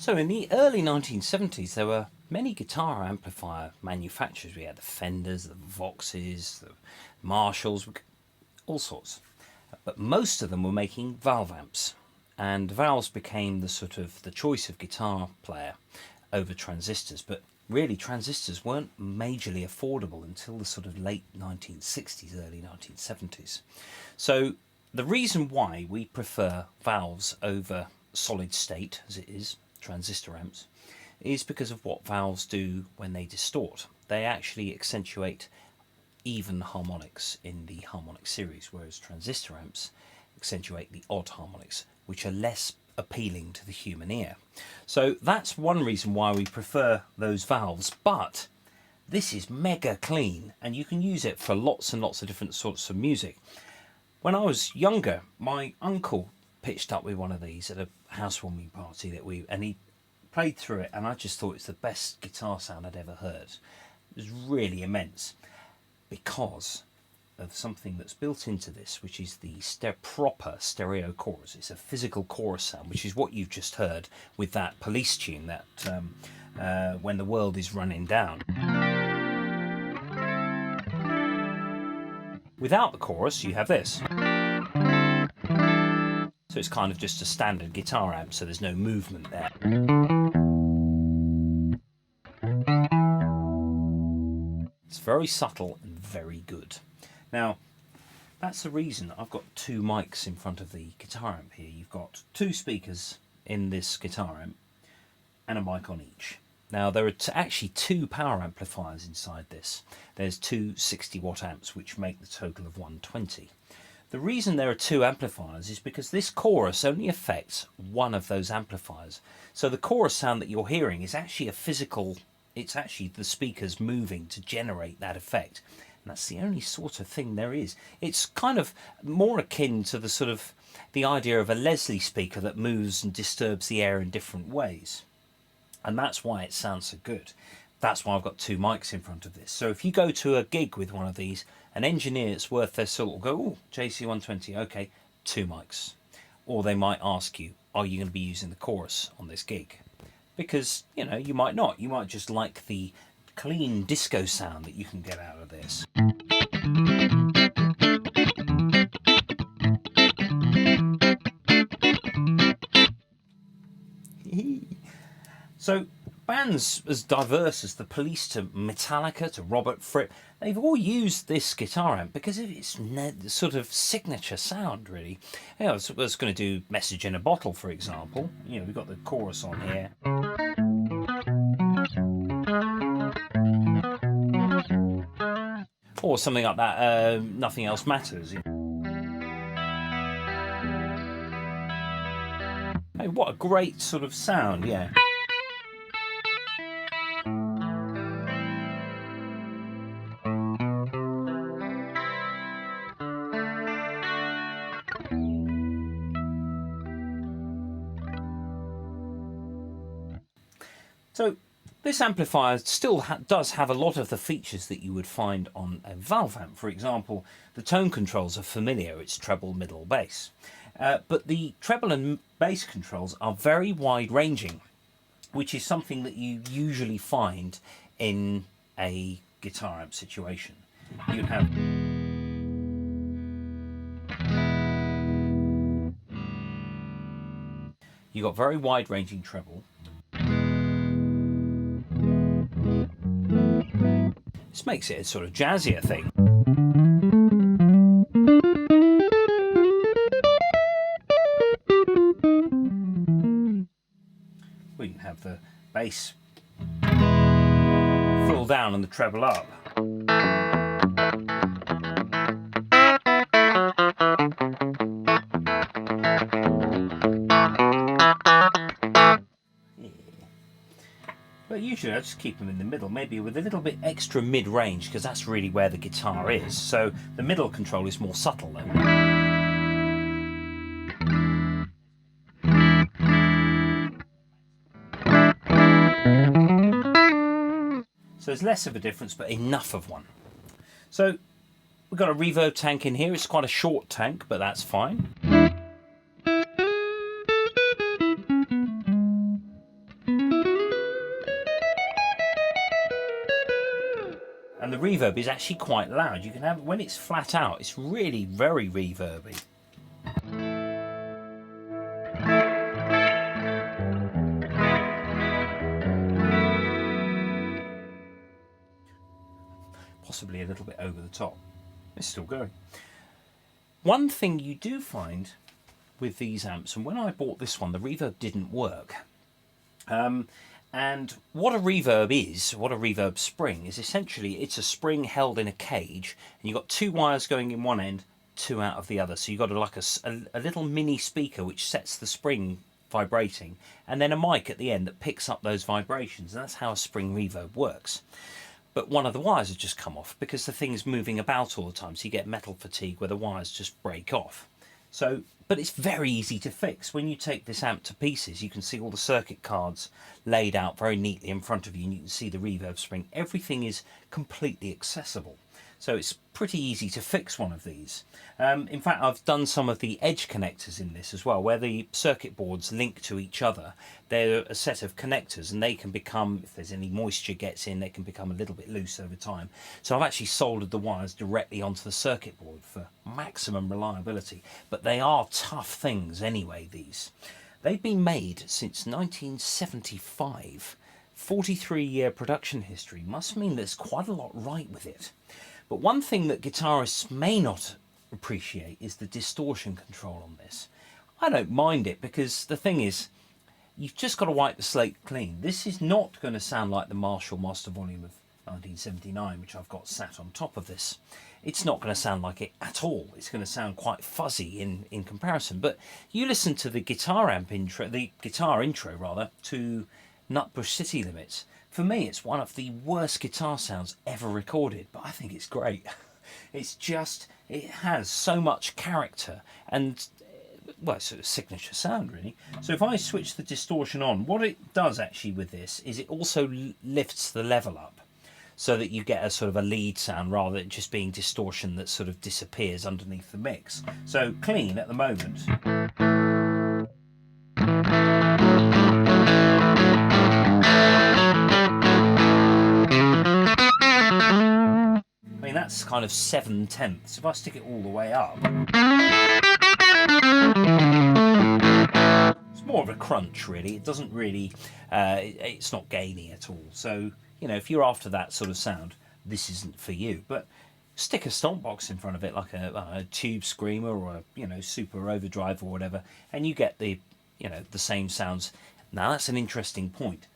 So in the early 1970s, there were many guitar amplifier manufacturers. We had the Fenders, the Voxes, the Marshalls, all sorts. But most of them were making valve amps. And valves became the choice of guitar player over transistors. But really, transistors weren't majorly affordable until the sort of late 1960s, early 1970s. So the reason why we prefer valves over solid state, as it is, transistor amps, is because of what valves do when they distort. They actually accentuate even harmonics in the harmonic series, whereas transistor amps accentuate the odd harmonics, which are less appealing to the human ear. So that's one reason why we prefer those valves, but this is mega clean and you can use it for lots and lots of different sorts of music. When I was younger, my uncle pitched up with one of these at a housewarming party and he played through it, and I just thought it's the best guitar sound I'd ever heard. It was really immense because of something that's built into this, which is the proper stereo chorus. It's a physical chorus sound, which is what you've just heard with that Police tune, that When the World is Running Down. Without the chorus, you have this. So it's kind of just a standard guitar amp, so there's no movement there. It's very subtle and very good. Now, that's the reason I've got two mics in front of the guitar amp here. You've got two speakers in this guitar amp and a mic on each. Now, there are actually two power amplifiers inside this. There's two 60-watt amps, which make the total of 120. The reason there are two amplifiers is because this chorus only affects one of those amplifiers. So the chorus sound that you're hearing is actually a physical, it's actually the speakers moving to generate that effect. And that's the only sort of thing there is. It's kind of more akin to the idea of a Leslie speaker that moves and disturbs the air in different ways. And that's why it sounds so good. That's why I've got two mics in front of this. So if you go to a gig with one of these, an engineer that's worth their salt will go, oh, JC-120, okay, two mics. Or they might ask you, are you going to be using the chorus on this gig? Because, you might not. You might just like the clean disco sound that you can get out of this. So bands as diverse as the Police to Metallica to Robert Fripp, they've all used this guitar amp because of its sort of signature sound, really. I was going to do Message in a Bottle, for example. We've got the chorus on here. Or something like that, Nothing Else Matters. Hey, what a great sort of sound, yeah. So this amplifier still does have a lot of the features that you would find on a valve amp. For example, the tone controls are familiar. It's treble, middle, bass. But the treble and bass controls are very wide-ranging, which is something that you usually find in a guitar amp situation. You'd have... You've got very wide-ranging treble. This makes it a sort of jazzier thing. We can have the bass full down and the treble up. But usually I just keep them in the middle, maybe with a little bit extra mid-range, because that's really where the guitar is. So the middle control is more subtle though. So there's less of a difference, but enough of one. So we've got a reverb tank in here. It's quite a short tank, but that's fine. And the reverb is actually quite loud. You can have, when it's flat out, it's really very reverby. Possibly a little bit over the top. It's still going. One thing you do find with these amps, and when I bought this one, the reverb didn't work. And what a reverb is, what a reverb spring is, essentially it's a spring held in a cage, and you've got two wires going in one end, two out of the other. So you've got like a little mini speaker which sets the spring vibrating, and then a mic at the end that picks up those vibrations. And that's how a spring reverb works. But one of the wires has just come off because the thing's moving about all the time, so you get metal fatigue where the wires just break off. So, but it's very easy to fix. When you take this amp to pieces, you can see all the circuit cards laid out very neatly in front of you, and you can see the reverb spring. Everything is completely accessible. So it's pretty easy to fix one of these. In fact, I've done some of the edge connectors in this as well, where the circuit boards link to each other. They're a set of connectors, and they can become, if there's any moisture gets in, they can become a little bit loose over time. So I've actually soldered the wires directly onto the circuit board for maximum reliability. But they are tough things anyway, these. They've been made since 1975. 43-year production history must mean there's quite a lot right with it. But one thing that guitarists may not appreciate is the distortion control on this. I don't mind it because the thing is, you've just got to wipe the slate clean. This is not going to sound like the Marshall Master Volume of 1979, which I've got sat on top of this. It's not going to sound like it at all. It's going to sound quite fuzzy in comparison. But you listen to the guitar intro to Nutbush City Limits. For me, it's one of the worst guitar sounds ever recorded, but I think it's great. It's just, it has so much character and, well, it's a signature sound, really. So if I switch the distortion on, what it does actually with this is it also lifts the level up so that you get a sort of a lead sound rather than just being distortion that sort of disappears underneath the mix. So clean at the moment. I mean, that's kind of 7/10. If I stick it all the way up, it's more of a crunch, really. It doesn't really, it's not gainy at all. So, you know, if you're after that sort of sound, this isn't for you. But stick a stomp box in front of it, like a tube screamer or a, you know, super overdrive or whatever, and you get the, you know, the same sounds. Now that's an interesting point.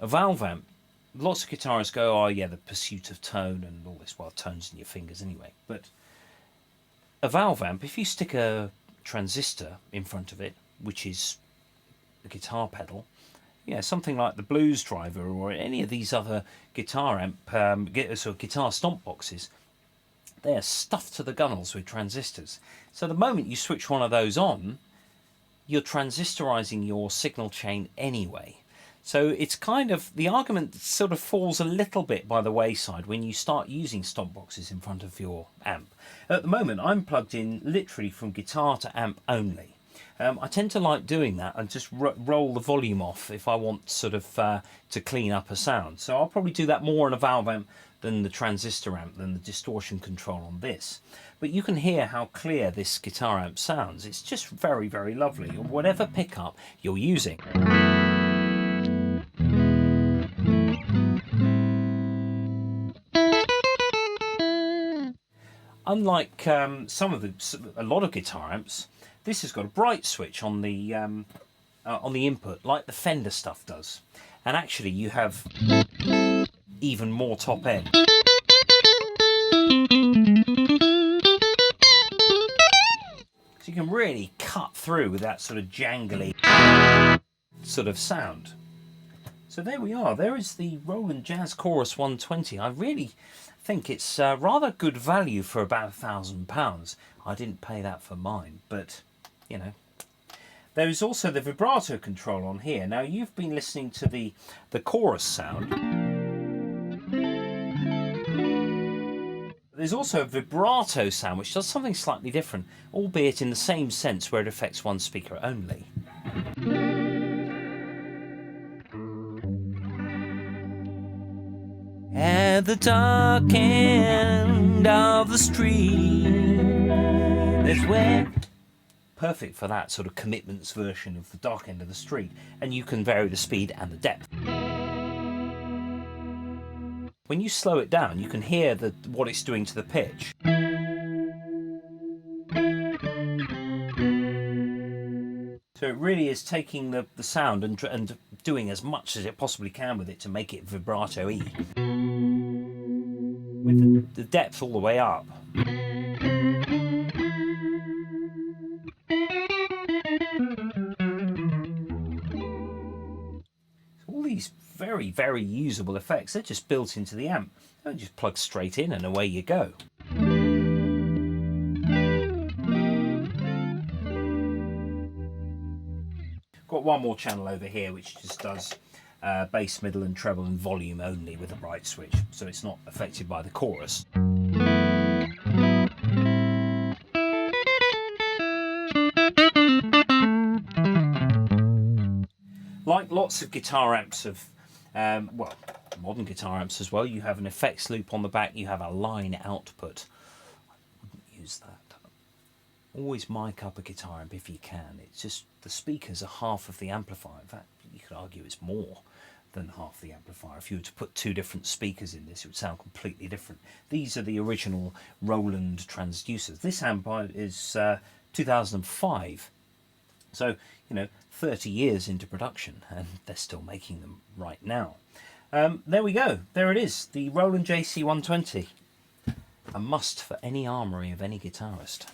A valve amp. Lots of guitarists go, oh yeah, the pursuit of tone and all this. Well, tone's in your fingers anyway. But a valve amp, if you stick a transistor in front of it, which is a guitar pedal, yeah, something like the Blues Driver or any of these other guitar amp, sort of guitar stomp boxes, they're stuffed to the gunnels with transistors. So the moment you switch one of those on, you're transistorizing your signal chain anyway. So it's kind of, the argument sort of falls a little bit by the wayside when you start using stomp boxes in front of your amp. At the moment, I'm plugged in literally from guitar to amp only. I tend to like doing that and just roll the volume off if I want sort of to clean up a sound. So I'll probably do that more on a valve amp than the transistor amp, than the distortion control on this. But you can hear how clear this guitar amp sounds. It's just very, very lovely, or whatever pickup you're using. Unlike a lot of guitar amps, this has got a bright switch on the input, like the Fender stuff does. And actually, you have even more top end. So you can really cut through with that sort of jangly sort of sound. So there we are. There is the Roland Jazz Chorus 120. I really think it's rather good value for about £1,000. I didn't pay that for mine, but you know. There is also the vibrato control on here. Now you've been listening to the chorus sound. There's also a vibrato sound which does something slightly different, albeit in the same sense where it affects one speaker only. And at the dark end of the street. There's where... Perfect for that sort of commitments version of the dark end of the street. And you can vary the speed and the depth. When you slow it down, you can hear what it's doing to the pitch. So it really is taking the sound and doing as much as it possibly can with it to make it vibrato-y. With the depth all the way up. All these very, very usable effects, they're just built into the amp. They just plug straight in and away you go. Got one more channel over here which just does bass, middle and treble and volume only with a bright switch, so it's not affected by the chorus. Like lots of guitar amps of, well, modern guitar amps as well, you have an effects loop on the back, you have a line output. I wouldn't use that. Always mic up a guitar amp if you can. It's just the speakers are half of the amplifier. In fact, you could argue it's more than half the amplifier. If you were to put two different speakers in this, it would sound completely different. These are the original Roland transducers. This amp is 2005. So, 30 years into production, and they're still making them right now. There we go. There it is. The Roland JC-120. A must for any armoury of any guitarist.